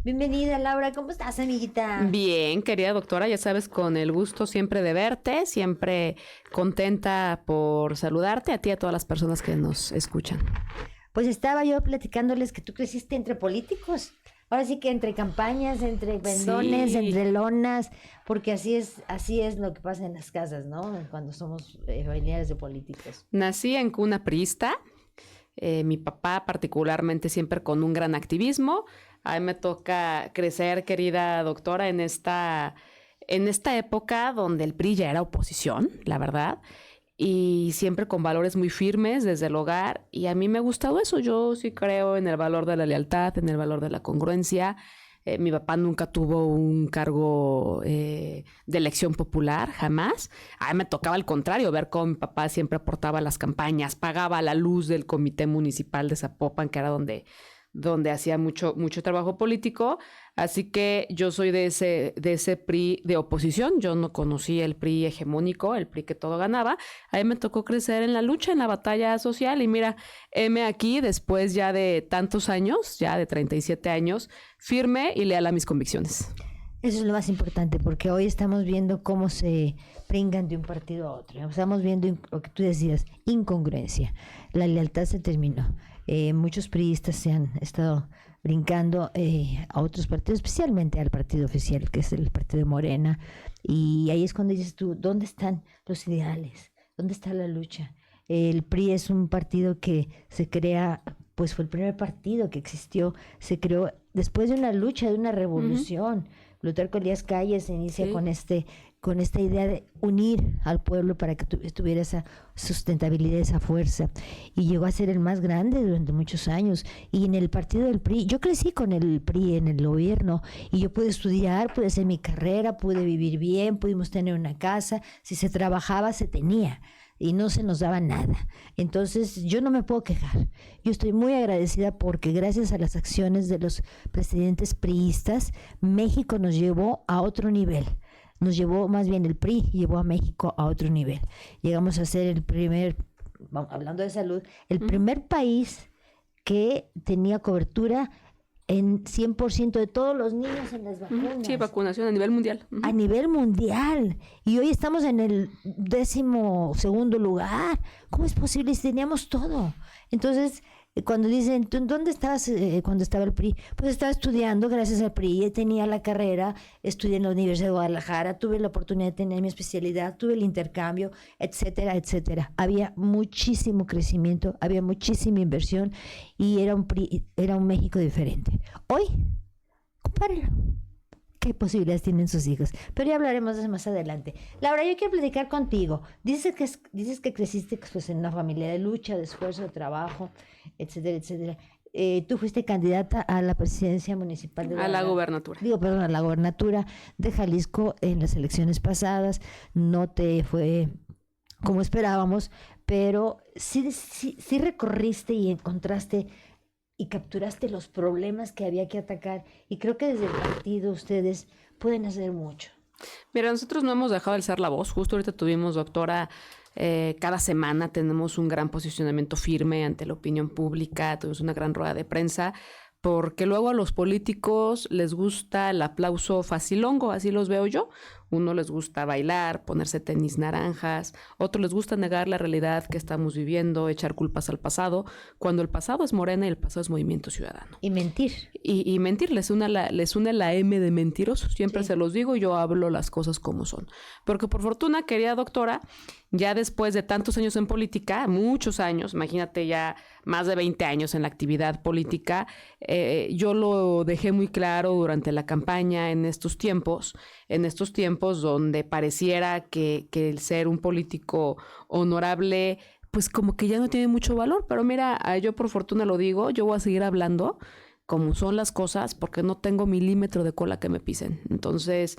Bienvenida, Laura. ¿Cómo estás, amiguita? Bien, querida doctora, ya sabes, con el gusto siempre de verte, siempre contenta por saludarte a ti y a todas las personas que nos escuchan. Pues estaba yo platicándoles que tú creciste entre políticos. Ahora sí que entre campañas, entre pendones, Sí. entre lonas, porque así es lo que pasa en las casas, ¿no? Cuando somos familiares de políticos. Nací en cuna priista, mi papá particularmente siempre con un gran activismo. A mí me toca crecer, querida doctora, en esta época donde el PRI ya era oposición, la verdad, y siempre con valores muy firmes desde el hogar. Y a mí me ha gustado eso. Yo sí creo en el valor de la lealtad, en el valor de la congruencia. Mi papá nunca tuvo un cargo de elección popular, jamás. A mí me tocaba al contrario, ver cómo mi papá siempre aportaba a las campañas, pagaba la luz del comité municipal de Zapopan, que era donde hacía mucho trabajo político. Así que yo soy de ese PRI de oposición. Yo no conocí el PRI hegemónico, el PRI que todo ganaba. A mí me tocó crecer en la lucha, en la batalla social. Y mira, heme aquí después ya de tantos años, ya de 37 años, firme y leal a mis convicciones. Eso es lo más importante, porque hoy estamos viendo cómo se pringan de un partido a otro. Estamos viendo lo que tú decías, incongruencia. La lealtad se terminó. Muchos priistas se han estado brincando a otros partidos, especialmente al partido oficial, que es el partido de Morena. Y ahí es cuando dices tú, ¿dónde están los ideales? ¿Dónde está la lucha? El PRI es un partido que se crea, pues fue el primer partido que existió, se creó después de una lucha, de una revolución. Plutarco Elías Calles se inicia con esta idea de unir al pueblo para que tuviera esa sustentabilidad, esa fuerza, y llegó a ser el más grande durante muchos años. Y en el partido del PRI, yo crecí con el PRI en el gobierno, y yo pude estudiar, pude hacer mi carrera, pude vivir bien, pudimos tener una casa, si se trabajaba se tenía y no se nos daba nada. Entonces yo no me puedo quejar. Yo estoy muy agradecida porque gracias a las acciones de los presidentes priistas, México nos llevó a otro nivel. Nos llevó, más bien el PRI llevó a México a otro nivel. Llegamos a ser hablando de salud, el primer país que tenía cobertura en 100% de todos los niños en las vacunas. Sí, vacunación a nivel mundial. A nivel mundial. Y hoy estamos en el 12º lugar. ¿Cómo es posible si teníamos todo? Entonces, cuando dicen, ¿tú dónde estabas cuando estaba el PRI? Pues estaba estudiando gracias al PRI, tenía la carrera, estudié en la Universidad de Guadalajara, tuve la oportunidad de tener mi especialidad, tuve el intercambio, etcétera, etcétera. Había muchísimo crecimiento, había muchísima inversión y era un PRI, era un México diferente. Hoy, compárenlo. ¿Qué posibilidades tienen sus hijos? Pero ya hablaremos de eso más adelante. Laura, yo quiero platicar contigo. Dices que creciste pues, en una familia de lucha, de esfuerzo, de trabajo, etcétera, etcétera. Tú fuiste candidata a la presidencia municipal de Guadalajara. A la gubernatura. A la gubernatura de Jalisco en las elecciones pasadas. No te fue como esperábamos, pero sí recorriste y encontraste y capturaste los problemas que había que atacar, y creo que desde el partido ustedes pueden hacer mucho. Mira, nosotros no hemos dejado de ser la voz. Justo ahorita tuvimos, doctora, cada semana tenemos un gran posicionamiento firme ante la opinión pública, tuvimos una gran rueda de prensa, porque luego a los políticos les gusta el aplauso facilongo, así los veo yo. Uno les gusta bailar, ponerse tenis naranjas, otro les gusta negar la realidad que estamos viviendo, echar culpas al pasado, cuando el pasado es Morena y el pasado es Movimiento Ciudadano. Y mentir. Y mentir, les une la M de mentirosos. Siempre se los digo, yo hablo las cosas como son. Porque por fortuna, querida doctora, ya después de tantos años en política, muchos años, imagínate ya más de 20 años en la actividad política, yo lo dejé muy claro durante la campaña en estos tiempos donde pareciera que el ser un político honorable, pues como que ya no tiene mucho valor. Pero mira, yo por fortuna lo digo, yo voy a seguir hablando como son las cosas porque no tengo milímetro de cola que me pisen. Entonces,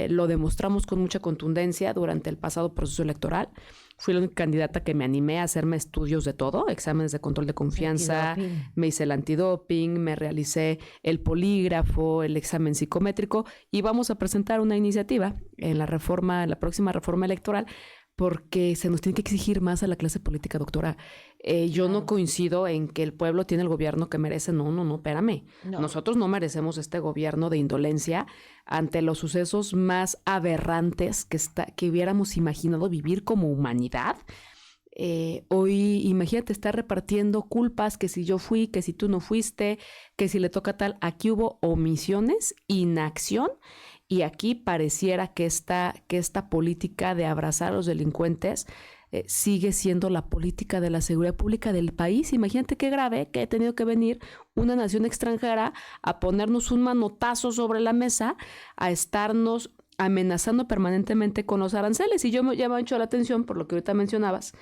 lo demostramos con mucha contundencia durante el pasado proceso electoral. Fui la única candidata que me animé a hacerme estudios de todo, exámenes de control de confianza, me hice el antidoping, me realicé el polígrafo, el examen psicométrico, y vamos a presentar una iniciativa en la próxima reforma electoral porque se nos tiene que exigir más a la clase política, doctora. Yo no coincido en que el pueblo tiene el gobierno que merece. No, espérame. No. Nosotros no merecemos este gobierno de indolencia ante los sucesos más aberrantes que hubiéramos imaginado vivir como humanidad. Hoy, imagínate, estar repartiendo culpas, que si yo fui, que si tú no fuiste, que si le toca tal. Aquí hubo omisiones, inacción, y aquí pareciera que esta política de abrazar a los delincuentes sigue siendo la política de la seguridad pública del país. Imagínate qué grave que ha tenido que venir una nación extranjera a ponernos un manotazo sobre la mesa, a estarnos amenazando permanentemente con los aranceles. Y yo me llama mucho la atención por lo que ahorita mencionabas,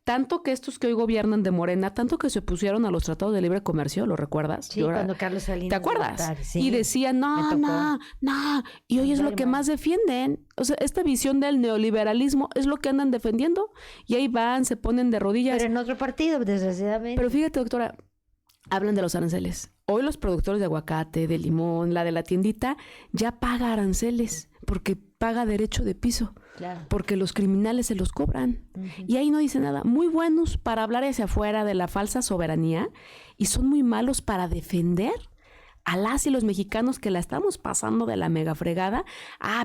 tanto que estos que hoy gobiernan de Morena, tanto que se opusieron a los tratados de libre comercio, ¿lo recuerdas? Sí, cuando Carlos Salinas. ¿Te acuerdas? Sí, y decían, no, y hoy es lo que más defienden. O sea, esta visión del neoliberalismo es lo que andan defendiendo, y ahí van, se ponen de rodillas. Pero en otro partido, desgraciadamente. Pero fíjate, doctora, hablan de los aranceles. Hoy los productores de aguacate, de limón, la de la tiendita, ya paga aranceles, porque paga derecho de piso. Claro. Porque los criminales se los cobran. Uh-huh. Y ahí no dice nada. Muy buenos para hablar hacia afuera de la falsa soberanía y son muy malos para defender a las y los mexicanos que la estamos pasando de la mega fregada.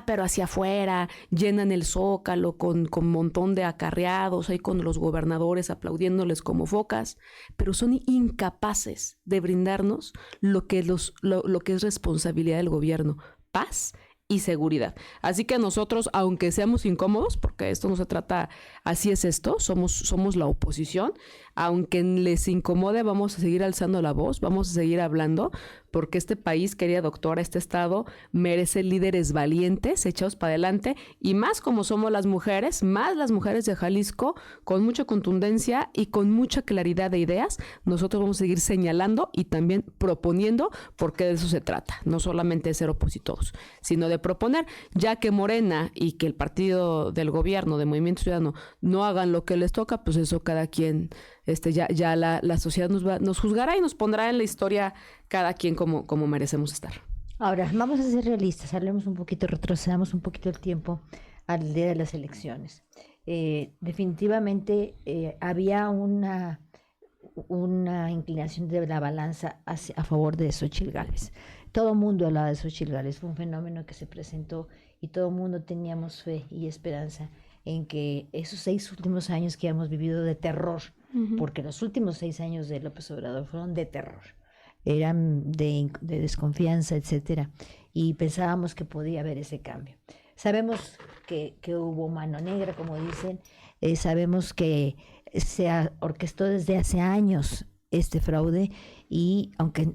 Pero hacia afuera llenan el Zócalo con un montón de acarreados, ahí con los gobernadores aplaudiéndoles como focas, pero son incapaces de brindarnos lo que es responsabilidad del gobierno: paz y seguridad. Así que nosotros, aunque seamos incómodos, porque esto no se trata, así es esto, somos la oposición, aunque les incomode, vamos a seguir alzando la voz, vamos a seguir hablando, porque este país, querida doctora, este estado merece líderes valientes, echados para adelante, y más como somos las mujeres, más las mujeres de Jalisco, con mucha contundencia y con mucha claridad de ideas. Nosotros vamos a seguir señalando y también proponiendo, porque de eso se trata, no solamente de ser opositores, sino de proponer, ya que Morena y que el partido del gobierno, de Movimiento Ciudadano, no hagan lo que les toca, pues eso cada quien, ya la sociedad nos juzgará y nos pondrá en la historia cada quien como merecemos estar. Ahora, vamos a ser realistas, hablemos un poquito, retrocedamos un poquito el tiempo al día de las elecciones. Definitivamente había una inclinación de la balanza a favor de Xóchitl Gálvez. Todo el mundo hablaba de Xóchitl Gálvez, fue un fenómeno que se presentó y todo el mundo teníamos fe y esperanza en que esos 6 últimos años que hemos vivido de terror, uh-huh, porque los últimos 6 años de López Obrador fueron de terror, eran de desconfianza, etcétera, y pensábamos que podía haber ese cambio. Sabemos que hubo mano negra, como dicen, sabemos que se orquestó desde hace años este fraude, y aunque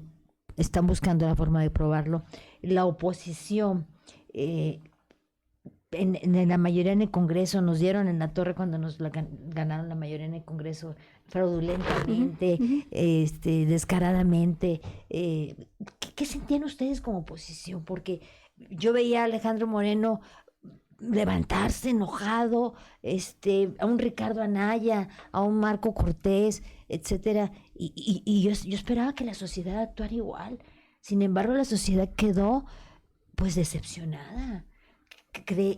están buscando la forma de probarlo, la oposición en la mayoría en el Congreso, nos dieron en la torre cuando nos ganaron la mayoría en el Congreso, fraudulentamente, uh-huh, descaradamente. ¿Qué sentían ustedes como oposición? Porque yo veía a Alejandro Moreno levantarse enojado, a un Ricardo Anaya, a un Marco Cortés, etcétera, y yo esperaba que la sociedad actuara igual. Sin embargo, la sociedad quedó pues decepcionada,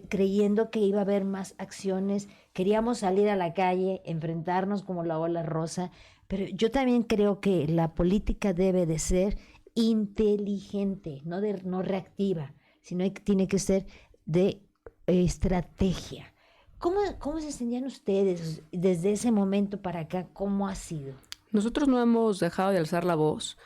creyendo que iba a haber más acciones. Queríamos salir a la calle, enfrentarnos como la ola rosa, pero yo también creo que la política debe de ser inteligente, no reactiva, sino que tiene que ser de estrategia. ¿Cómo se sentían ustedes desde ese momento para acá? ¿Cómo ha sido? Nosotros no hemos dejado de alzar la voz.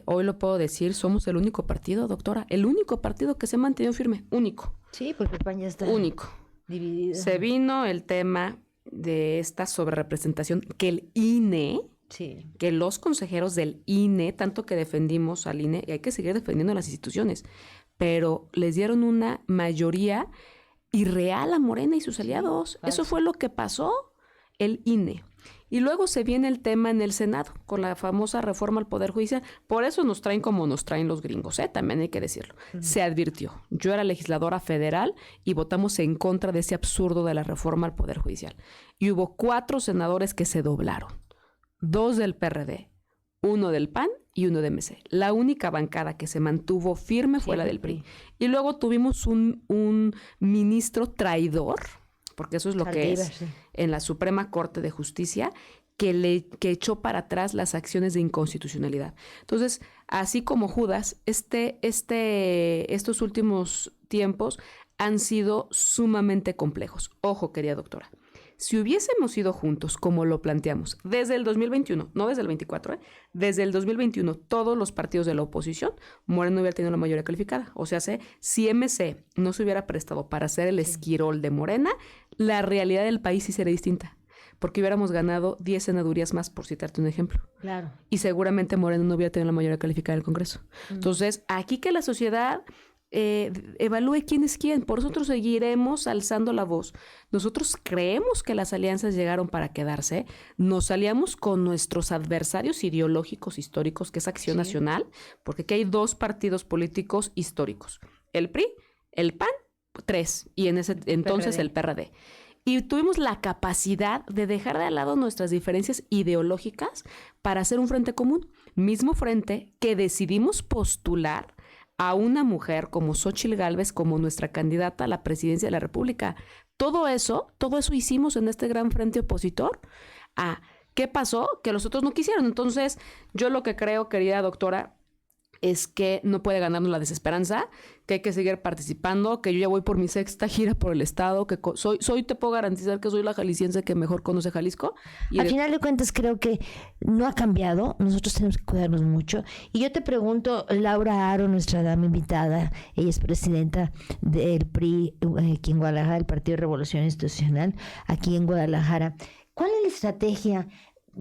Hoy lo puedo decir, somos el único partido, doctora, el único partido que se ha mantenido firme, único. Sí, porque España está único. Dividida. Se vino el tema de esta sobrerepresentación que el INE, sí, que los consejeros del INE, tanto que defendimos al INE, y hay que seguir defendiendo las instituciones, pero les dieron una mayoría irreal a Morena y sus aliados. Sí, eso fue lo que pasó, el INE. Y luego se viene el tema en el Senado, con la famosa reforma al Poder Judicial. Por eso nos traen como nos traen los gringos, también hay que decirlo. Uh-huh. Se advirtió. Yo era legisladora federal y votamos en contra de ese absurdo de la reforma al Poder Judicial. Y hubo 4 senadores que se doblaron. 2 del PRD, 1 del PAN y 1 de MC. La única bancada que se mantuvo firme fue la del PRI. Y luego tuvimos un ministro traidor, porque eso es lo que es, sí. en la Suprema Corte de Justicia, que echó para atrás las acciones de inconstitucionalidad. Entonces, así como Judas, estos últimos tiempos han sido sumamente complejos. Ojo, querida doctora, si hubiésemos ido juntos, como lo planteamos, desde el 2021, no desde el 24, desde el 2021, todos los partidos de la oposición, Morena no hubiera tenido la mayoría calificada. O sea, si MC no se hubiera prestado para ser el esquirol de Morena, la realidad del país sí sería distinta, porque hubiéramos ganado 10 senadurías más, por citarte un ejemplo. Claro. Y seguramente Morena no hubiera tenido la mayoría calificada del Congreso. Entonces, aquí que la sociedad evalúe quién es quién. Por nosotros seguiremos alzando la voz. Nosotros creemos que las alianzas llegaron para quedarse. Nos aliamos con nuestros adversarios ideológicos históricos, que es Acción Nacional, porque aquí hay 2 partidos políticos históricos. El PRI, el PAN, 3, y en ese entonces el PRD. Y tuvimos la capacidad de dejar de lado nuestras diferencias ideológicas para hacer un frente común. Mismo frente que decidimos postular a una mujer como Xóchitl Gálvez como nuestra candidata a la presidencia de la República. Todo eso hicimos en este gran frente opositor. ¿Qué pasó? Que los otros no quisieron. Entonces, yo lo que creo, querida doctora, es que no puede ganarnos la desesperanza, que hay que seguir participando, que yo ya voy por mi 6ª gira por el estado, que te puedo garantizar que soy la jalisciense que mejor conoce Jalisco. Al final de cuentas creo que no ha cambiado, nosotros tenemos que cuidarnos mucho. Y yo te pregunto, Laura Aro, nuestra dama invitada, ella es presidenta del PRI aquí en Guadalajara, el Partido de Revolución Institucional, aquí en Guadalajara. ¿Cuál es la estrategia?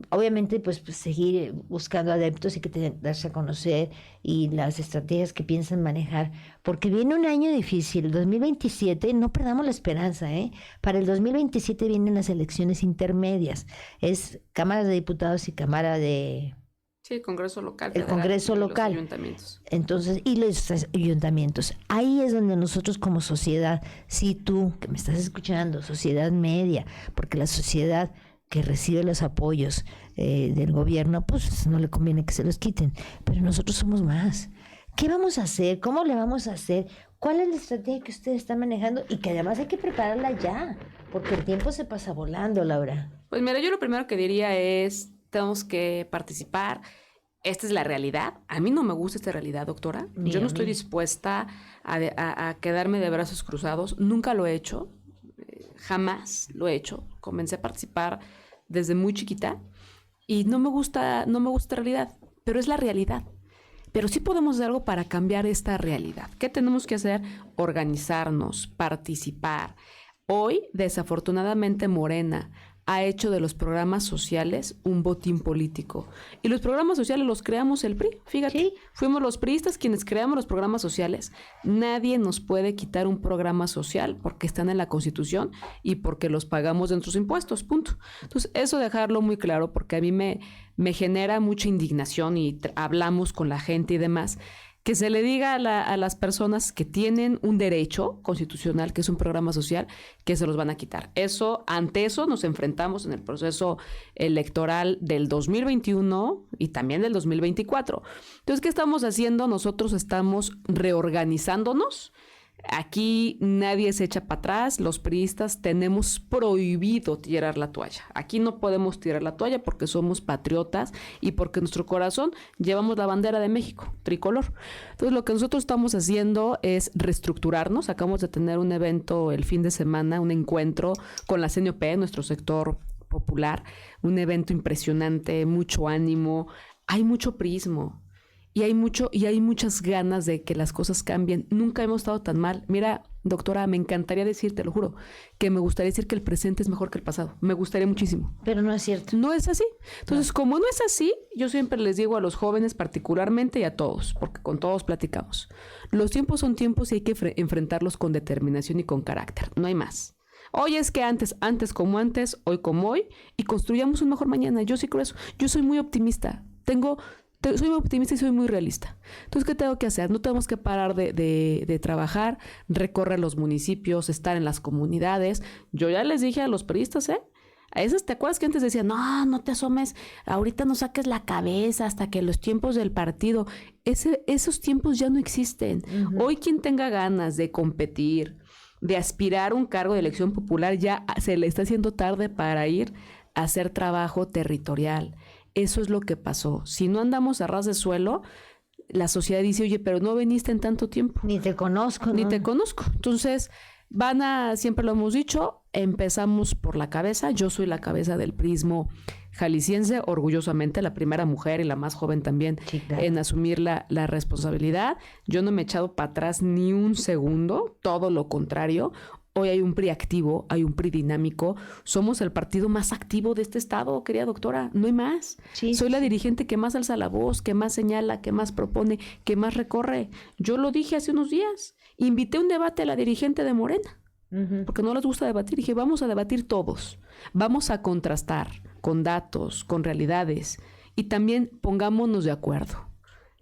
Obviamente, pues seguir buscando adeptos y que darse a conocer y las estrategias que piensan manejar, porque viene un año difícil, 2027, no perdamos la esperanza, Para el 2027 vienen las elecciones intermedias, es Cámara de Diputados y Cámara de... Sí, Congreso local. El Congreso local. Los ayuntamientos. Entonces, y los ayuntamientos. Ahí es donde nosotros como sociedad, si tú, que me estás escuchando, sociedad media, porque la sociedad que recibe los apoyos del gobierno, pues no le conviene que se los quiten. Pero nosotros somos más. ¿Qué vamos a hacer? ¿Cómo le vamos a hacer? ¿Cuál es la estrategia que ustedes están manejando? Y que además hay que prepararla ya, porque el tiempo se pasa volando, Laura. Pues mira, yo lo primero que diría es, tenemos que participar. Esta es la realidad. A mí no me gusta esta realidad, doctora. Yo no estoy dispuesta a quedarme de brazos cruzados. Nunca lo he hecho. Jamás lo he hecho. Comencé a participar desde muy chiquita y no me gusta esta realidad, pero es la realidad. Pero sí podemos hacer algo para cambiar esta realidad. ¿Qué tenemos que hacer? Organizarnos, participar. Hoy, desafortunadamente, Morena ha hecho de los programas sociales un botín político. Y los programas sociales los creamos el PRI, fíjate. ¿Sí? Fuimos los priistas quienes creamos los programas sociales. Nadie nos puede quitar un programa social porque están en la Constitución y porque los pagamos de nuestros impuestos, punto. Entonces, eso dejarlo muy claro porque a mí me genera mucha indignación y hablamos con la gente y demás. Que se le diga a las personas que tienen un derecho constitucional, que es un programa social, que se los van a quitar. Ante eso nos enfrentamos en el proceso electoral del 2021 y también del 2024. Entonces, ¿qué estamos haciendo? Nosotros estamos reorganizándonos. Aquí nadie se echa para atrás. Los priistas tenemos prohibido tirar la toalla. Aquí no podemos tirar la toalla porque somos patriotas y porque en nuestro corazón llevamos la bandera de México, tricolor. Entonces, lo que nosotros estamos haciendo es reestructurarnos. Acabamos de tener un evento el fin de semana, un encuentro con la CNOP, nuestro sector popular. Un evento impresionante, mucho ánimo. Hay mucho priismo. Y hay muchas ganas de que las cosas cambien. Nunca hemos estado tan mal. Mira, doctora, me encantaría decir, te lo juro, que me gustaría decir que el presente es mejor que el pasado. Me gustaría muchísimo. Pero no es cierto. No es así. Entonces, como no es así, yo siempre les digo a los jóvenes particularmente y a todos, porque con todos platicamos. Los tiempos son tiempos y hay que enfrentarlos con determinación y con carácter. No hay más. Hoy es que antes como antes, hoy como hoy, y construyamos un mejor mañana. Yo sí creo eso. Yo soy muy optimista. Soy muy optimista y soy muy realista. Entonces, ¿qué tengo que hacer? No tenemos que parar de trabajar, recorrer los municipios, estar en las comunidades. Yo ya les dije a los priistas, A esas, ¿te acuerdas que antes decían, no te asomes, ahorita no saques la cabeza hasta que los tiempos del partido, esos tiempos ya no existen. Uh-huh. Hoy quien tenga ganas de competir, de aspirar a un cargo de elección popular, ya se le está haciendo tarde para ir a hacer trabajo territorial. Eso es lo que pasó. Si no andamos a ras de suelo, la sociedad dice, oye, pero no viniste en tanto tiempo. Ni te conozco, ¿no? Ni te conozco. Entonces, siempre lo hemos dicho, empezamos por la cabeza. Yo soy la cabeza del prismo jalisciense, orgullosamente, la primera mujer y la más joven también en asumir la responsabilidad. Yo no me he echado para atrás ni un segundo, todo lo contrario. Hoy hay un PRI activo, hay un PRI dinámico. Somos el partido más activo de este estado, querida doctora. No hay más. Soy la dirigente que más alza la voz, que más señala, que más propone, que más recorre. Yo lo dije hace unos días. Invité un debate a la dirigente de Morena, porque no les gusta debatir. Dije, vamos a debatir todos. Vamos a contrastar con datos, con realidades. Y también pongámonos de acuerdo.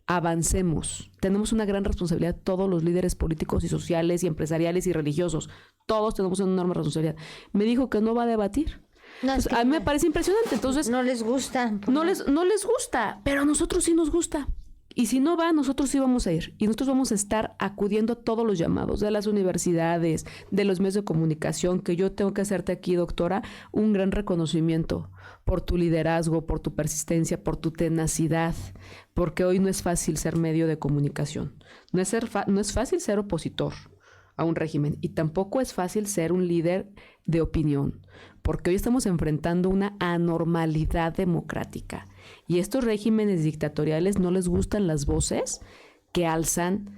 Avancemos. Tenemos una gran responsabilidad, todos los líderes políticos y sociales y empresariales y religiosos. Todos tenemos una enorme responsabilidad. Me dijo que no va a debatir. No, entonces, a mí me parece impresionante. Entonces, no les gusta. No les gusta, pero a nosotros sí nos gusta. Y si no va, nosotros sí vamos a ir. Y nosotros vamos a estar acudiendo a todos los llamados de las universidades, de los medios de comunicación, que yo tengo que hacerte aquí, doctora, un gran reconocimiento por tu liderazgo, por tu persistencia, por tu tenacidad, porque hoy no es fácil ser medio de comunicación. No es fácil ser opositor a un régimen y tampoco es fácil ser un líder de opinión, porque hoy estamos enfrentando una anormalidad democrática y estos regímenes dictatoriales no les gustan las voces que alzan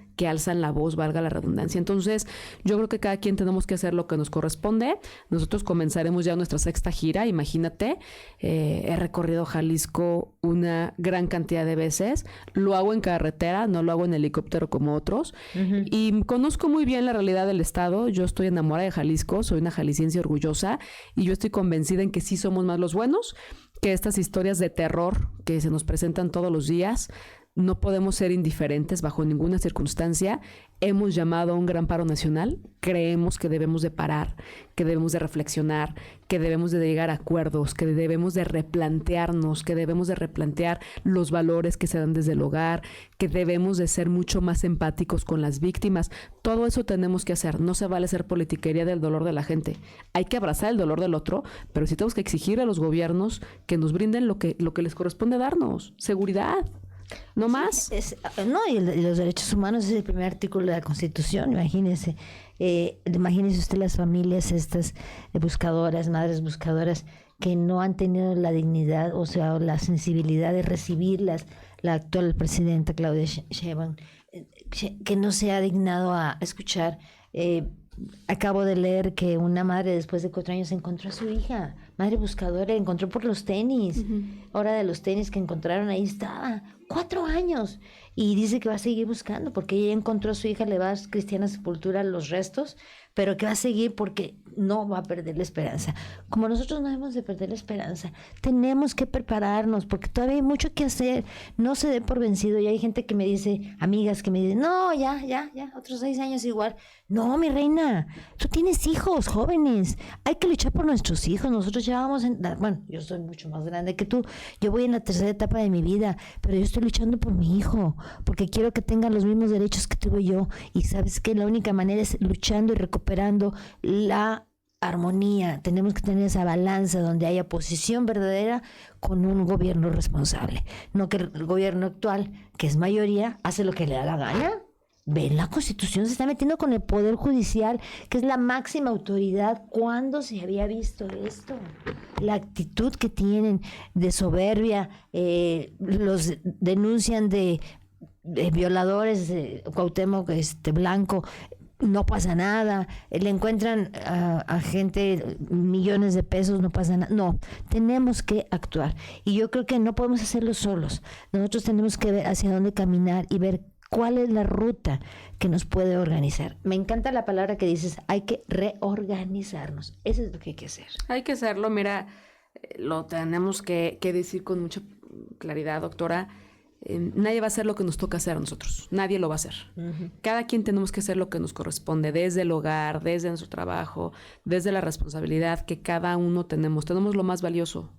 la voz, valga la redundancia. Entonces, yo creo que cada quien tenemos que hacer lo que nos corresponde. Nosotros comenzaremos ya nuestra 6ª gira, imagínate. He recorrido Jalisco una gran cantidad de veces. Lo hago en carretera, no lo hago en helicóptero como otros. Y conozco muy bien la realidad del estado. Yo estoy enamorada de Jalisco, soy una jalisciense orgullosa y yo estoy convencida en que sí somos más los buenos, que estas historias de terror que se nos presentan todos los días. No podemos ser indiferentes bajo ninguna circunstancia. Hemos llamado a un gran paro nacional. Creemos que debemos de parar, que debemos de reflexionar, que debemos de llegar a acuerdos, que debemos de replantearnos, que debemos de replantear los valores que se dan desde el hogar, que debemos de ser mucho más empáticos con las víctimas. Todo eso tenemos que hacer. No se vale hacer politiquería del dolor de la gente. Hay que abrazar el dolor del otro, pero sí tenemos que exigir a los gobiernos que nos brinden lo que les corresponde darnos. Seguridad. No más. Y los derechos humanos es el primer artículo de la Constitución, imagínese. Imagínese usted las familias estas buscadoras, madres buscadoras, que no han tenido la dignidad, o sea, la sensibilidad de recibirlas. La actual presidenta Claudia Sheinbaum, que no se ha dignado a escuchar. Acabo de leer que una madre después de 4 años encontró a su hija, madre buscadora, encontró por los tenis. Ahora de los tenis que encontraron, ahí estaba, 4 años. Y dice que va a seguir buscando porque ella encontró a su hija, le va a Cristiana Sepultura los restos, pero que va a seguir porque no va a perder la esperanza. Como nosotros no debemos de perder la esperanza, tenemos que prepararnos porque todavía hay mucho que hacer. No se dé por vencido. Y hay gente que me dice, amigas que me dicen, no, ya, otros 6 años igual. No, mi reina, tú tienes hijos jóvenes, hay que luchar por nuestros hijos. Nosotros ya vamos bueno, yo soy mucho más grande que tú, yo voy en la 3ª etapa de mi vida, pero yo estoy luchando por mi hijo, porque quiero que tenga los mismos derechos que tuve yo. Y sabes que la única manera es luchando y recuperando la armonía. Tenemos que tener esa balanza donde haya oposición verdadera con un gobierno responsable, no que el gobierno actual, que es mayoría, hace lo que le da la gana. Ven, la Constitución se está metiendo con el Poder Judicial, que es la máxima autoridad. ¿Cuándo se había visto esto? La actitud que tienen de soberbia, los denuncian de violadores, Cuauhtémoc Blanco, no pasa nada, le encuentran a gente millones de pesos, no pasa nada. No, tenemos que actuar. Y yo creo que no podemos hacerlo solos. Nosotros tenemos que ver hacia dónde caminar y ver cuál es la ruta que nos puede organizar. Me encanta la palabra que dices, hay que reorganizarnos. Eso es lo que hay que hacer. Hay que hacerlo, mira, lo tenemos que decir con mucha claridad, doctora. Nadie va a hacer lo que nos toca hacer a nosotros. Nadie lo va a hacer. Cada quien tenemos que hacer lo que nos corresponde, desde el hogar, desde nuestro trabajo, desde la responsabilidad que cada uno tenemos. Tenemos lo más valioso,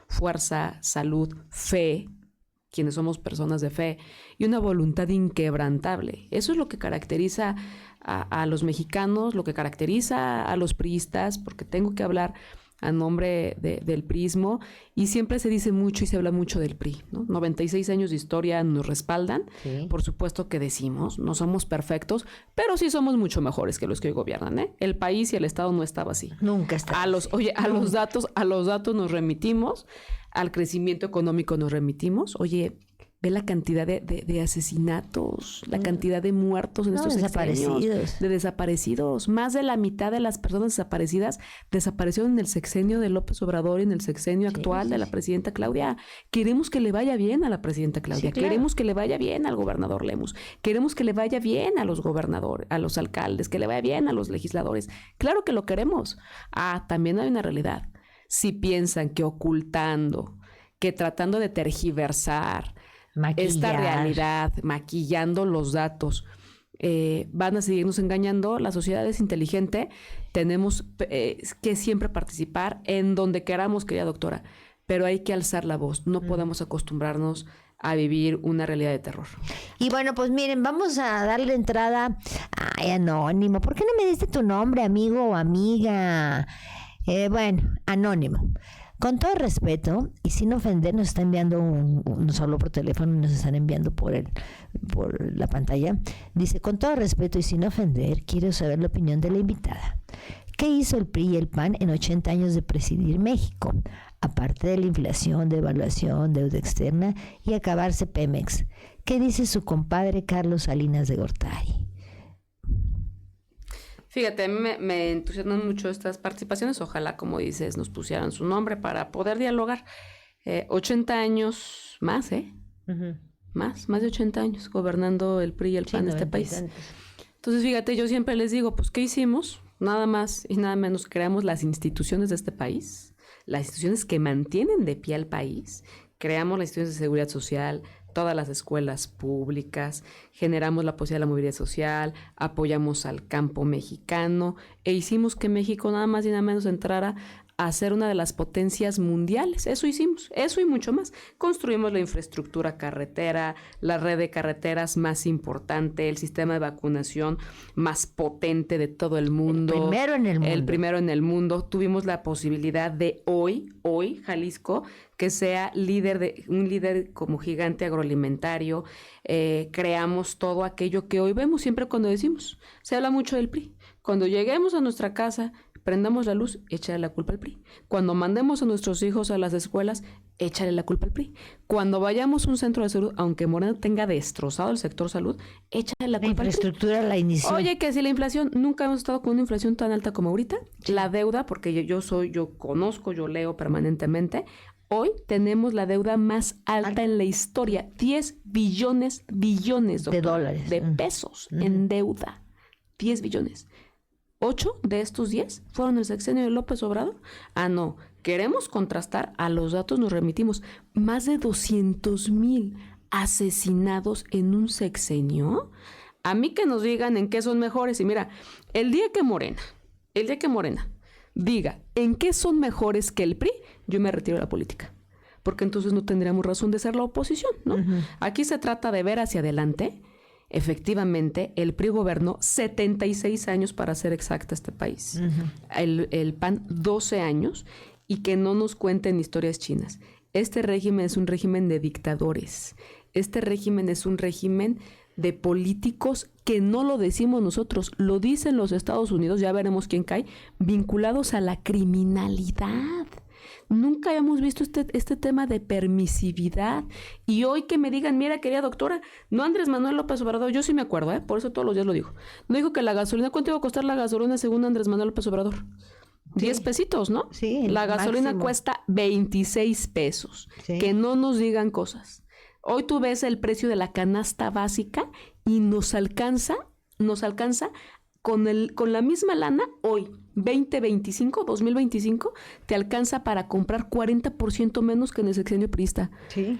fuerza, salud, fe. quienes somos personas de fe, y una voluntad inquebrantable. Eso es lo que caracteriza a los mexicanos, lo que caracteriza a los priistas, porque tengo que hablar a nombre del priismo, y siempre se dice mucho y se habla mucho del PRI, ¿no? 96 años de historia nos respaldan, sí. Por supuesto que decimos, no somos perfectos, pero sí somos mucho mejores que los que hoy gobiernan, ¿eh? El país y el Estado no estaba así. Nunca estaba a los datos nos remitimos, al crecimiento económico nos remitimos. Oye, ve la cantidad de asesinatos, la cantidad de muertos en estos sexenios, de desaparecidos. Más de la mitad de las personas desaparecidas desaparecieron en el sexenio de López Obrador y en el sexenio actual de la presidenta Claudia. Queremos que le vaya bien a la presidenta Claudia, claro. Queremos que le vaya bien al gobernador Lemus, queremos que le vaya bien a los gobernadores, a los alcaldes, que le vaya bien a los legisladores. Claro que lo queremos. También hay una realidad. Si piensan que ocultando, que tratando de tergiversar esta realidad, maquillando los datos, van a seguirnos engañando. La sociedad es inteligente, tenemos que siempre participar en donde queramos, querida doctora, pero hay que alzar la voz, no podemos acostumbrarnos a vivir una realidad de terror. Y bueno, pues miren, vamos a darle entrada. Ay, Anónimo, ¿por qué no me diste tu nombre, amigo o amiga? Bueno, Anónimo. Con todo respeto, y sin ofender, nos está enviando no solo por teléfono, nos están enviando por la pantalla. Dice, con todo respeto y sin ofender, quiero saber la opinión de la invitada. ¿Qué hizo el PRI y el PAN en 80 años de presidir México? Aparte de la inflación, devaluación, deuda externa y acabarse Pemex. ¿Qué dice su compadre Carlos Salinas de Gortari? Fíjate, a mí me entusiasman mucho estas participaciones. Ojalá, como dices, nos pusieran su nombre para poder dialogar. 80 años más, Uh-huh. Más de 80 años gobernando el PRI y el PAN en este país. Entonces, fíjate, yo siempre les digo, pues, ¿qué hicimos? Nada más y nada menos que creamos las instituciones de este país, las instituciones que mantienen de pie al país. Creamos las instituciones de seguridad social, todas las escuelas públicas, generamos la posibilidad de la movilidad social, apoyamos al campo mexicano e hicimos que México nada más y nada menos entrara a ser una de las potencias mundiales. Eso hicimos, eso y mucho más. Construimos la infraestructura carretera, la red de carreteras más importante, el sistema de vacunación más potente de todo el mundo. El primero en el mundo. Tuvimos la posibilidad de hoy, Jalisco, que sea un líder como gigante agroalimentario. Creamos todo aquello que hoy vemos siempre cuando decimos. Se habla mucho del PRI. Cuando lleguemos a nuestra casa, prendamos la luz, échale la culpa al PRI. Cuando mandemos a nuestros hijos a las escuelas, échale la culpa al PRI. Cuando vayamos a un centro de salud, aunque Morena tenga destrozado el sector salud, échale la culpa al PRI. La infraestructura la inició. Oye, que si la inflación, nunca hemos estado con una inflación tan alta como ahorita. Sí. La deuda, porque yo conozco, yo leo permanentemente. Hoy tenemos la deuda más alta en la historia. 10 billones, doctor, de dólares. De pesos en deuda. 10 billones. 8 de estos 10 fueron el sexenio de López Obrador. No, queremos contrastar, a los datos nos remitimos. Más de 200,000 asesinados en un sexenio. A mí que nos digan en qué son mejores. Y mira, el día que Morena diga en qué son mejores que el PRI, yo me retiro de la política. Porque entonces no tendríamos razón de ser la oposición, ¿no? Uh-huh. Aquí se trata de ver hacia adelante. Efectivamente, el PRI gobernó 76 años, para ser exacta, este país. Uh-huh. El PAN 12 años, y que no nos cuenten historias chinas. Este régimen es un régimen de dictadores. Este régimen es un régimen de políticos que no lo decimos nosotros, lo dicen los Estados Unidos, ya veremos quién cae, vinculados a la criminalidad. Nunca habíamos visto este tema de permisividad. Y hoy que me digan, mira, querida doctora, no Andrés Manuel López Obrador, yo sí me acuerdo, por eso todos los días lo digo. No dijo que la gasolina, ¿cuánto iba a costar la gasolina según Andrés Manuel López Obrador? Sí. 10 pesitos, ¿no? Sí. La gasolina máximo cuesta 26 pesos. Sí. Que no nos digan cosas. Hoy tú ves el precio de la canasta básica y nos alcanza con la misma lana hoy 2025, te alcanza para comprar 40% menos que en el sexenio priista. Sí.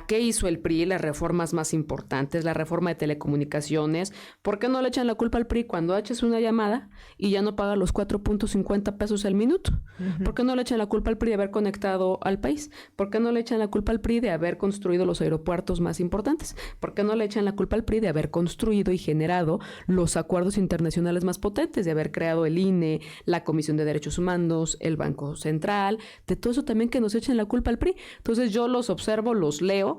¿Qué hizo el PRI? Las reformas más importantes, la reforma de telecomunicaciones. ¿Por qué no le echan la culpa al PRI cuando haces una llamada y ya no paga los 4.50 pesos el minuto? Uh-huh. ¿Por qué no le echan la culpa al PRI de haber conectado al país? ¿Por qué no le echan la culpa al PRI de haber construido los aeropuertos más importantes? ¿Por qué no le echan la culpa al PRI de haber construido y generado los acuerdos internacionales más potentes, de haber creado el INE, la Comisión de Derechos Humanos, el Banco Central, de todo eso también que nos echen la culpa al PRI? Entonces yo los observo, los leo,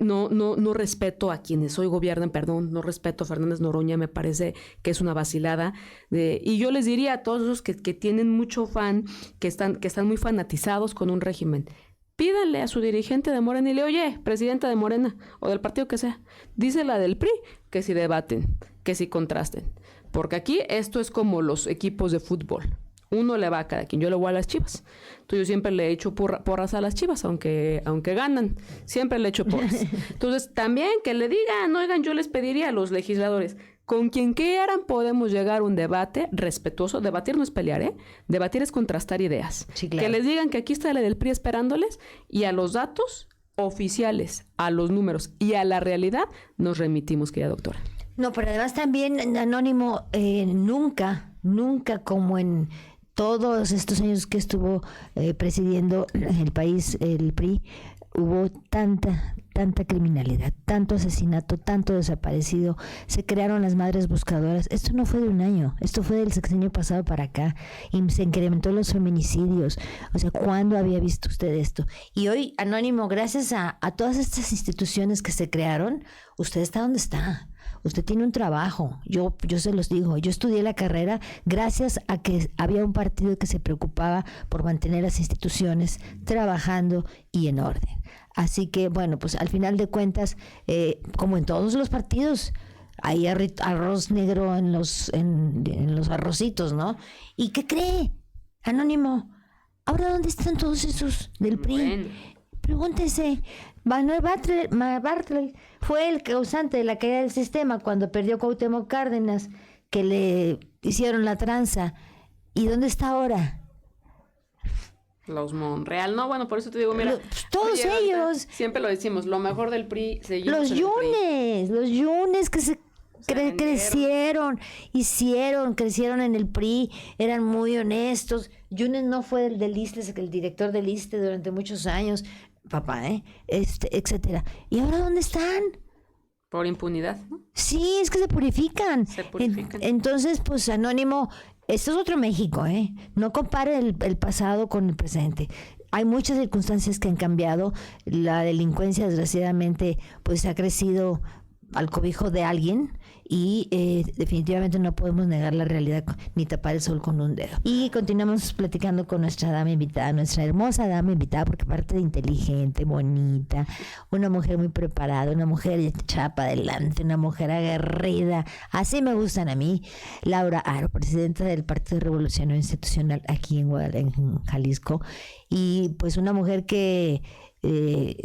no respeto a quienes hoy gobiernan, no respeto a Fernández Noroña, me parece que es una vacilada. Y yo les diría a todos esos que tienen mucho fan, que están muy fanatizados con un régimen, pídanle a su dirigente de Morena y le oye, presidenta de Morena o del partido que sea, dice la del PRI, que si debaten, que si contrasten. Porque aquí esto es como los equipos de fútbol. Uno le va a cada quien. Yo le voy a las Chivas. Entonces yo siempre le echo porras a las Chivas, aunque ganan. Siempre le echo porras. Entonces también que le digan, oigan, yo les pediría a los legisladores, con quien quieran podemos llegar a un debate respetuoso. Debatir no es pelear, ¿eh? Debatir es contrastar ideas. Sí, claro. Que les digan que aquí está la del PRI esperándoles y a los datos oficiales, a los números y a la realidad nos remitimos, querida doctora. No, pero además también, Anónimo, nunca como en todos estos años que estuvo presidiendo el país, el PRI, hubo tanta criminalidad, tanto asesinato, tanto desaparecido, se crearon las madres buscadoras. Esto no fue de un año, esto fue del sexenio pasado para acá, y se incrementó los feminicidios. O sea, ¿cuándo había visto usted esto? Y hoy, Anónimo, gracias a todas estas instituciones que se crearon, usted está donde está. Usted tiene un trabajo, yo se los digo, yo estudié la carrera gracias a que había un partido que se preocupaba por mantener las instituciones trabajando y en orden. Así que, bueno, pues al final de cuentas, como en todos los partidos, hay arroz negro en los arrocitos, ¿no? ¿Y qué cree, Anónimo? ¿Ahora dónde están todos esos del PRI? Bueno. Pregúntese. Manuel Bartlett fue el causante de la caída del sistema cuando perdió Cuauhtémoc Cárdenas, que le hicieron la tranza. ¿Y dónde está ahora? Los Monreal. No, bueno, por eso te digo, mira. Todos ellos. Siempre lo decimos, lo mejor del PRI seguimos los Yunes que se crecieron en el PRI, eran muy honestos. Yunes no fue el del ISSSTE, el director del ISSSTE durante muchos años, papá, etcétera. ¿Y ahora dónde están? Por impunidad, ¿no? Sí, es que se purifican. Entonces, pues, Anónimo, esto es otro México, No compare el pasado con el presente. Hay muchas circunstancias que han cambiado. La delincuencia, desgraciadamente, pues ha crecido al cobijo de alguien y definitivamente no podemos negar la realidad ni tapar el sol con un dedo. Y continuamos platicando con nuestra dama invitada, nuestra hermosa dama invitada, porque aparte de inteligente, bonita, una mujer muy preparada, una mujer echada para adelante, una mujer aguerrida, así me gustan a mí, Laura Aro, presidenta del Partido Revolucionario Institucional aquí en Jalisco, y pues una mujer que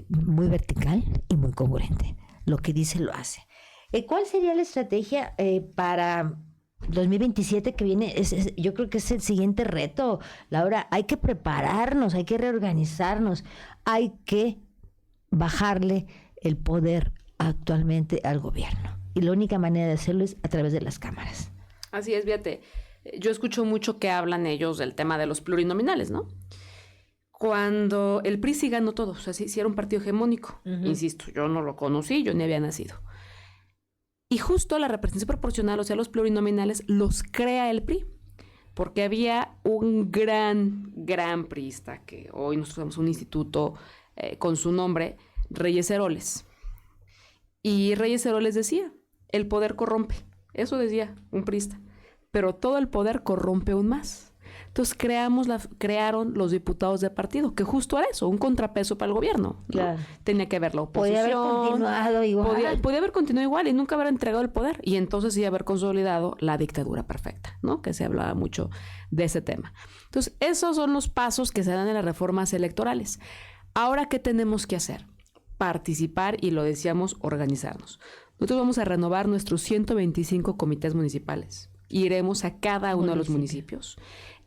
muy vertical y muy congruente. Lo que dice lo hace. ¿Cuál sería la estrategia para 2027 que viene? Yo creo que es el siguiente reto, Laura. Hay que prepararnos, hay que reorganizarnos, hay que bajarle el poder actualmente al gobierno. Y la única manera de hacerlo es a través de las cámaras. Así es, fíjate. Yo escucho mucho que hablan ellos del tema de los plurinominales, ¿no? Cuando el PRI sí ganó todo, o sea, sí era un partido hegemónico. Uh-huh. Insisto, yo no lo conocí, yo ni había nacido. Y justo la representación proporcional, o sea, los plurinominales, los crea el PRI. Porque había un gran priista, que hoy nosotros tenemos un instituto con su nombre, Reyes Heroles. Y Reyes Heroles decía, el poder corrompe. Eso decía un priista. Pero todo el poder corrompe aún más. Entonces crearon los diputados de partido, que justo era eso, un contrapeso para el gobierno, ¿no? Claro. Tenía que haber la oposición. Podía haber continuado igual. Podía haber continuado igual y nunca haber entregado el poder. Y entonces sí haber consolidado la dictadura perfecta, ¿no? Que se hablaba mucho de ese tema. Entonces, esos son los pasos que se dan en las reformas electorales. Ahora, ¿qué tenemos que hacer? Participar y, lo decíamos, organizarnos. Nosotros vamos a renovar nuestros 125 comités municipales. Iremos a cada uno de los municipios.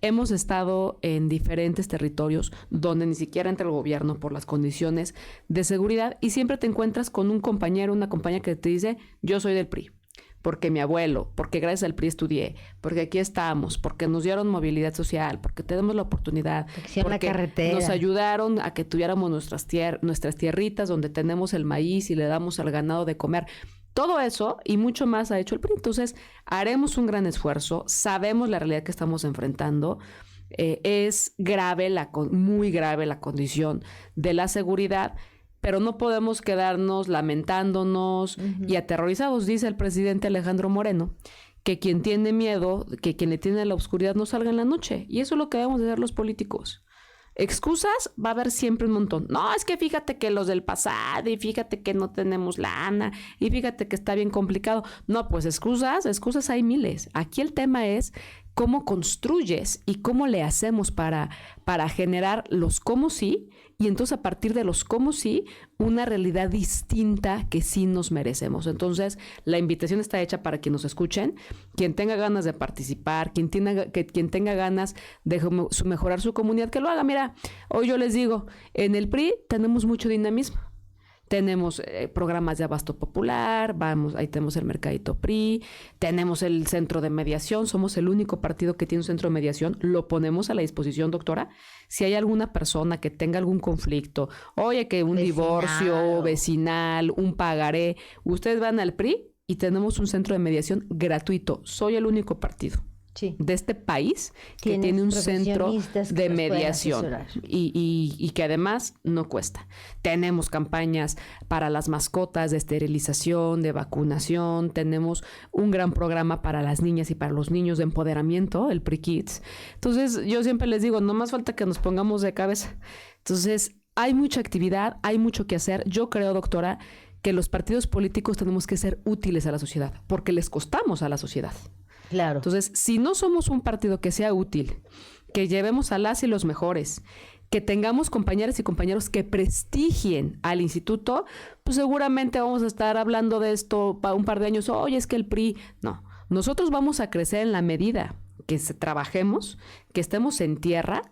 hemos estado en diferentes territorios donde ni siquiera entra el gobierno por las condiciones de seguridad y siempre te encuentras con un compañero, una compañera que te dice, yo soy del PRI, porque mi abuelo, porque gracias al PRI estudié, porque aquí estamos, porque nos dieron movilidad social, porque tenemos la oportunidad, porque la carretera. Nos ayudaron a que tuviéramos nuestras tierritas donde tenemos el maíz y le damos al ganado de comer. Todo eso y mucho más ha hecho el PRI. Entonces, haremos un gran esfuerzo, sabemos la realidad que estamos enfrentando. Es grave, muy grave la condición de la seguridad, pero no podemos quedarnos lamentándonos y aterrorizados. Dice el presidente Alejandro Moreno que quien tiene miedo, que quien le tiene la oscuridad no salga en la noche. Y eso es lo que debemos de hacer los políticos. Excusas va a haber siempre un montón. No, es que fíjate que los del pasado y fíjate que no tenemos lana y fíjate que está bien complicado. No, pues excusas hay miles. Aquí el tema es cómo construyes y cómo le hacemos para generar los cómo sí y entonces a partir de los cómo sí, una realidad distinta que sí nos merecemos. Entonces, la invitación está hecha para quien nos escuchen, quien tenga ganas de participar, quien tenga ganas de mejorar su comunidad, que lo haga. Mira, hoy yo les digo, en el PRI tenemos mucho dinamismo. Tenemos programas de abasto popular, ahí tenemos el Mercadito PRI, tenemos el centro de mediación, somos el único partido que tiene un centro de mediación, lo ponemos a la disposición, doctora. Si hay alguna persona que tenga algún conflicto, oye, que un divorcio vecinal, un pagaré, ustedes van al PRI y tenemos un centro de mediación gratuito. Soy el único partido de este país que tiene un centro de mediación y que además no cuesta. Tenemos campañas para las mascotas de esterilización, de vacunación, tenemos un gran programa para las niñas y para los niños de empoderamiento, el PRI Kids. Entonces yo siempre les digo, no más falta que nos pongamos de cabeza. Entonces hay mucha actividad, hay mucho que hacer. Yo creo, doctora, que los partidos políticos tenemos que ser útiles a la sociedad porque les costamos a la sociedad. Claro. Entonces, si no somos un partido que sea útil, que llevemos a las y los mejores, que tengamos compañeras y compañeros que prestigien al instituto, pues seguramente vamos a estar hablando de esto para un par de años. Oye, es que el PRI... No, nosotros vamos a crecer en la medida que trabajemos, que estemos en tierra,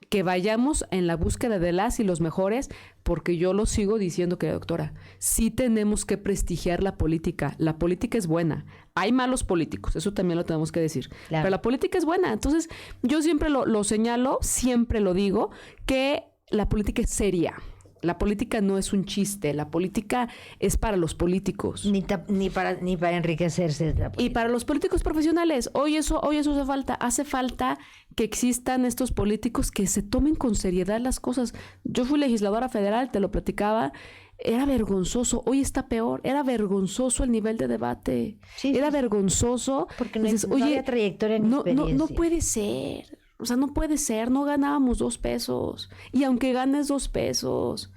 que vayamos en la búsqueda de las y los mejores, porque yo lo sigo diciendo, que doctora, sí tenemos que prestigiar la política. La política es buena. Hay malos políticos, eso también lo tenemos que decir. Claro. Pero la política es buena. Entonces, yo siempre lo señalo, siempre lo digo, que la política es seria. La política no es un chiste, la política es para los políticos. Ni para enriquecerse de la política. Y para los políticos profesionales. Hoy eso hace falta. Hace falta que existan estos políticos que se tomen con seriedad las cosas. Yo fui legisladora federal, te lo platicaba. Era vergonzoso, hoy está peor. Era vergonzoso el nivel de debate. Sí, era vergonzoso. Porque no había trayectoria ni experiencia. No puede ser. O sea, no puede ser, no ganábamos 2 pesos. Y aunque ganes 2 pesos,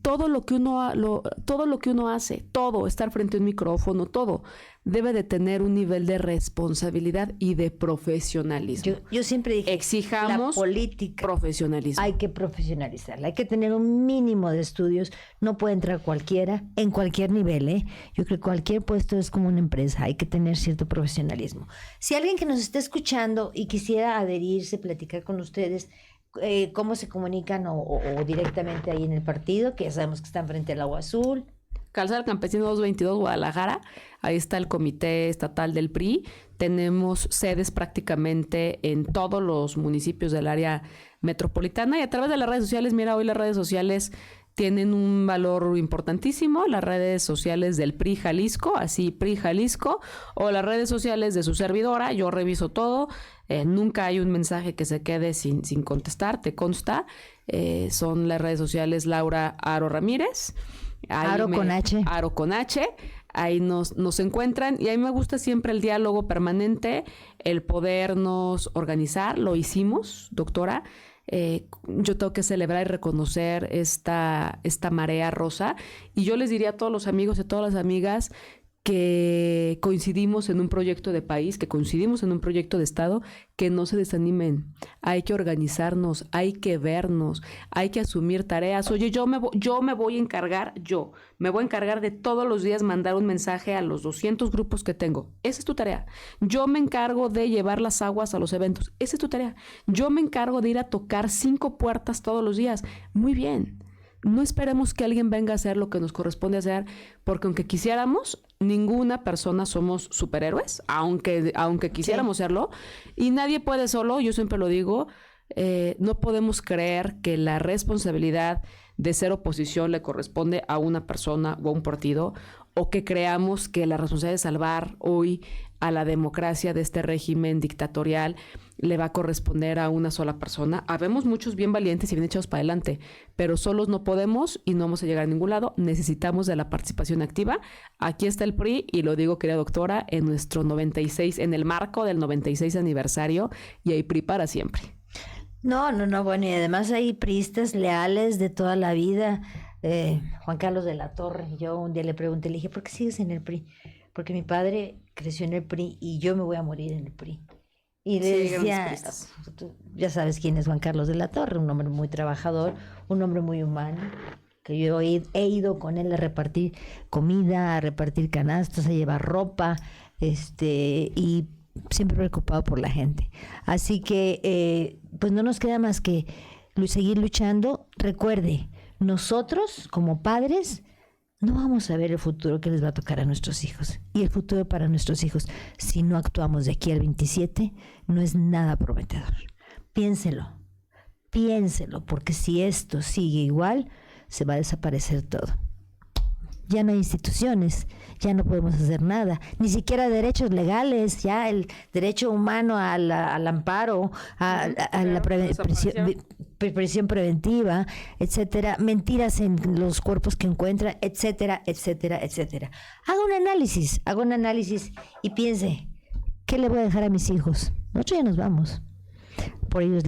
todo lo que uno hace, todo, estar frente a un micrófono, todo, debe de tener un nivel de responsabilidad y de profesionalismo. Yo siempre dije, exijamos la política, profesionalismo. Hay que profesionalizarla, hay que tener un mínimo de estudios, no puede entrar cualquiera, en cualquier nivel, ¿eh? Yo creo que cualquier puesto es como una empresa, hay que tener cierto profesionalismo. Si alguien que nos está escuchando y quisiera adherirse, platicar con ustedes, ¿cómo se comunican o directamente ahí en el partido? Que ya sabemos que están frente al Agua Azul. Calzada Campesino 222, Guadalajara. Ahí está el comité estatal del PRI. Tenemos sedes prácticamente en todos los municipios del área metropolitana. Y a través de las redes sociales, mira, hoy las redes sociales tienen un valor importantísimo. Las redes sociales del PRI Jalisco, así PRI Jalisco, o las redes sociales de su servidora. Yo reviso todo. Nunca hay un mensaje que se quede sin contestar, te consta. Son las redes sociales Laura Aro Ramírez. Aro con H, ahí nos encuentran y a mí me gusta siempre el diálogo permanente, el podernos organizar, lo hicimos, doctora. Yo tengo que celebrar y reconocer esta marea rosa y yo les diría a todos los amigos y a todas las amigas que coincidimos en un proyecto de país, que coincidimos en un proyecto de Estado, que no se desanimen. Hay que organizarnos, hay que vernos, hay que asumir tareas. Oye, yo me voy a encargar de todos los días mandar un mensaje a los 200 grupos que tengo. Esa es tu tarea. Yo me encargo de llevar las aguas a los eventos. Esa es tu tarea. Yo me encargo de ir a tocar 5 puertas todos los días. Muy bien. No esperemos que alguien venga a hacer lo que nos corresponde hacer, porque aunque quisiéramos, ninguna persona somos superhéroes, aunque quisiéramos serlo, y nadie puede solo, yo siempre lo digo, no podemos creer que la responsabilidad de ser oposición le corresponde a una persona o a un partido, o que creamos que la responsabilidad de salvar hoy a la democracia de este régimen dictatorial le va a corresponder a una sola persona. Habemos muchos bien valientes y bien echados para adelante, pero solos no podemos y no vamos a llegar a ningún lado. Necesitamos de la participación activa. Aquí está el PRI, y lo digo, querida doctora, en nuestro 96, en el marco del 96 aniversario, y hay PRI para siempre. No, bueno, y además hay priistas leales de toda la vida. Juan Carlos de la Torre, yo un día le pregunté, le dije, ¿por qué sigues en el PRI? Porque mi padre creció en el PRI y yo me voy a morir en el PRI. Y le decía, tú ya sabes quién es Juan Carlos de la Torre, un hombre muy trabajador, un hombre muy humano, que yo he ido con él a repartir comida, a repartir canastas, a llevar ropa, y siempre preocupado por la gente. Así que, pues no nos queda más que seguir luchando. Recuerde, nosotros como padres no vamos a ver el futuro que les va a tocar a nuestros hijos. Y el futuro para nuestros hijos, si no actuamos de aquí al 27, no es nada prometedor. Piénselo, porque si esto sigue igual, se va a desaparecer todo. Ya no hay instituciones, ya no podemos hacer nada, ni siquiera derechos legales, ya el derecho humano al amparo, a la prisión preventiva, etcétera, mentiras en los cuerpos que encuentra, etcétera, etcétera, etcétera. Haga un análisis y piense, ¿qué le voy a dejar a mis hijos? Nosotros ya nos vamos. Por ellos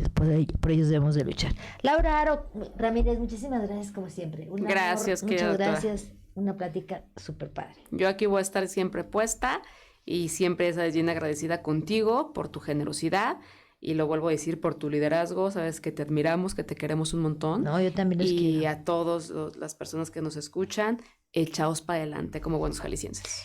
debemos de luchar. Laura Ramírez, muchísimas gracias como siempre. Gracias, muchas gracias. Una plática súper padre. Yo aquí voy a estar siempre puesta y siempre sabes bien agradecida contigo por tu generosidad, y lo vuelvo a decir, por tu liderazgo. Sabes que te admiramos, que te queremos un montón. No, yo también los quiero. Y a todas las personas que nos escuchan, echaos para adelante como buenos jaliscienses.